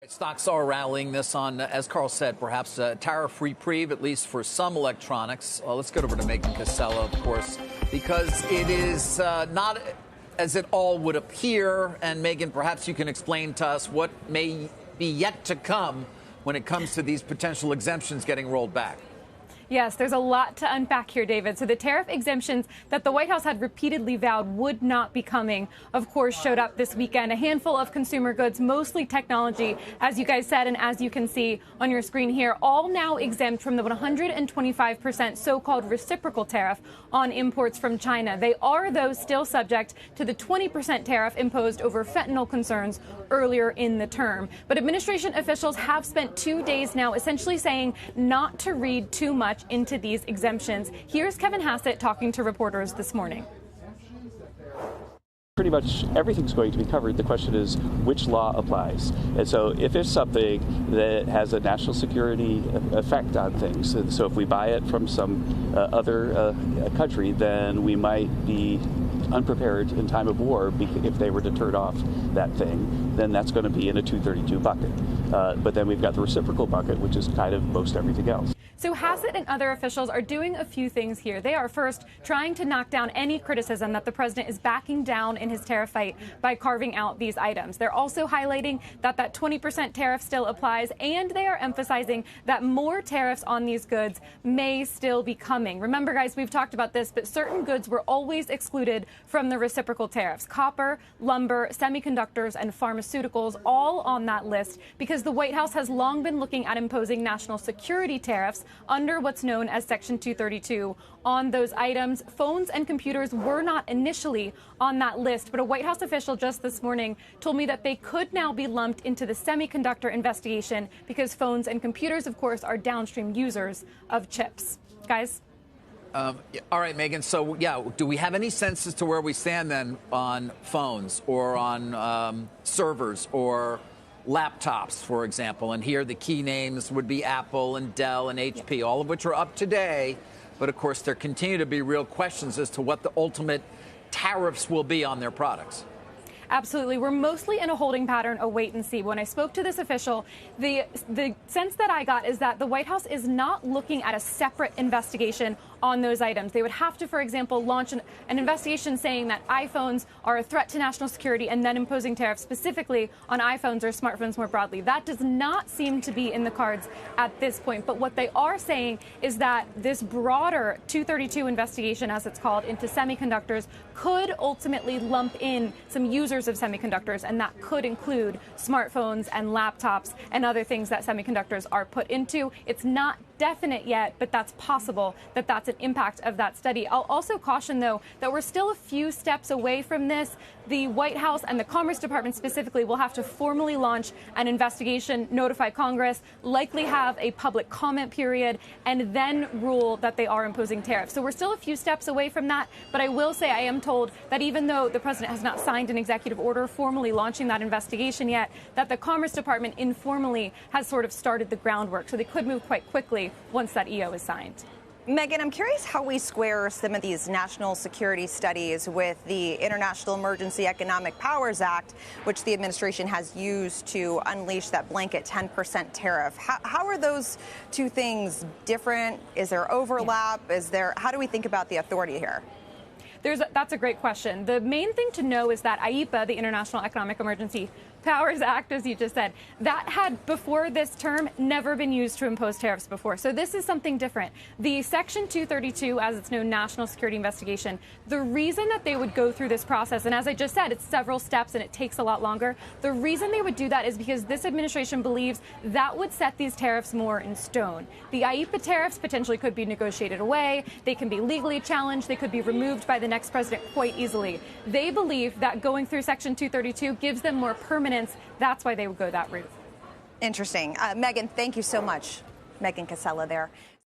Stocks are rallying this on, as Carl said, perhaps a tariff reprieve, at least for some electronics. Let's get over to Megan Cassella, of course, because it is not as it all would appear. And Megan, perhaps you can explain to us what may be yet to come when it comes to these potential exemptions getting rolled back. Yes, there's a lot to unpack here, David. So the tariff exemptions that the White House had repeatedly vowed would not be coming, of course, showed up this weekend. A handful of consumer goods, mostly technology, as you guys said, and as you can see on your screen here, all now exempt from the 125% so-called reciprocal tariff on imports from China. They are, though, still subject to the 20% tariff imposed over fentanyl concerns earlier in the term. But administration officials have spent 2 days now essentially saying not to read too much into these exemptions. Here's Kevin Hassett talking to reporters this morning. Pretty much everything's going to be covered. The question is which law applies. And so if it's something that has a national security effect on things, so if we buy it from some other country, then we might be unprepared in time of war if they were to turn off that thing, then that's going to be in a 232 bucket. But then we've got the reciprocal bucket, which is kind of most everything else. So Hassett and other officials are doing a few things here. They are first trying to knock down any criticism that the president is backing down in his tariff fight by carving out these items. They're also highlighting that 20% tariff still applies, and they are emphasizing that more tariffs on these goods may still be coming. Remember, guys, we've talked about this, but certain goods were always excluded from the reciprocal tariffs. Copper, lumber, semiconductors, and pharmaceuticals all on that list because the White House has long been looking at imposing national security tariffs under what's known as Section 232 on those items. Phones and computers were not initially on that list, but a White House official just this morning told me that they could now be lumped into the semiconductor investigation because phones and computers, of course, are downstream users of chips. Guys? All right, Megan. So, yeah, do we have any sense as to where we stand then on phones or on servers or laptops, for example? And here the key names would be Apple and Dell and HP, all of which are up today. But, of course, there continue to be real questions as to what the ultimate tariffs will be on their products. Absolutely. We're mostly in a holding pattern, a wait and see. When I spoke to this official, the sense that I got is that the White House is not looking at a separate investigation on those items. They would have to, for example, launch an investigation saying that iPhones are a threat to national security and then imposing tariffs specifically on iPhones or smartphones more broadly. That does not seem to be in the cards at this point. But what they are saying is that this broader 232 investigation, as it's called, into semiconductors could ultimately lump in some users of semiconductors, and that could include smartphones and laptops and other things that semiconductors are put into. It's not definite yet, but that's possible that that's an impact of that study. I'll also caution, though, that we're still a few steps away from this. The White House and the Commerce Department specifically will have to formally launch an investigation, notify Congress, likely have a public comment period, and then rule that they are imposing tariffs. So we're still a few steps away from that. But I will say I am told that even though the president has not signed an executive order formally launching that investigation yet, that the Commerce Department informally has sort of started the groundwork. So they could move quite quickly once that EO is signed. Megan, I'm curious how we square some of these national security studies with the International Emergency Economic Powers Act, which the administration has used to unleash that blanket 10% tariff. How are those two things different? Is there overlap? How do we think about the authority here? That's a great question. The main thing to know is that IEPA, the International Economic Emergency Powers Act, as you just said, that had, before this term, never been used to impose tariffs before. So this is something different. The Section 232, as it's known, national security investigation, the reason that they would go through this process, and as I just said, it's several steps and it takes a lot longer, the reason they would do that is because this administration believes that would set these tariffs more in stone. The IEPA tariffs potentially could be negotiated away. They can be legally challenged. They could be removed by the next president quite easily. They believe that going through Section 232 gives them more permanence. That's why they would go that route. Interesting. Megan, thank you so much. Megan Cassella there.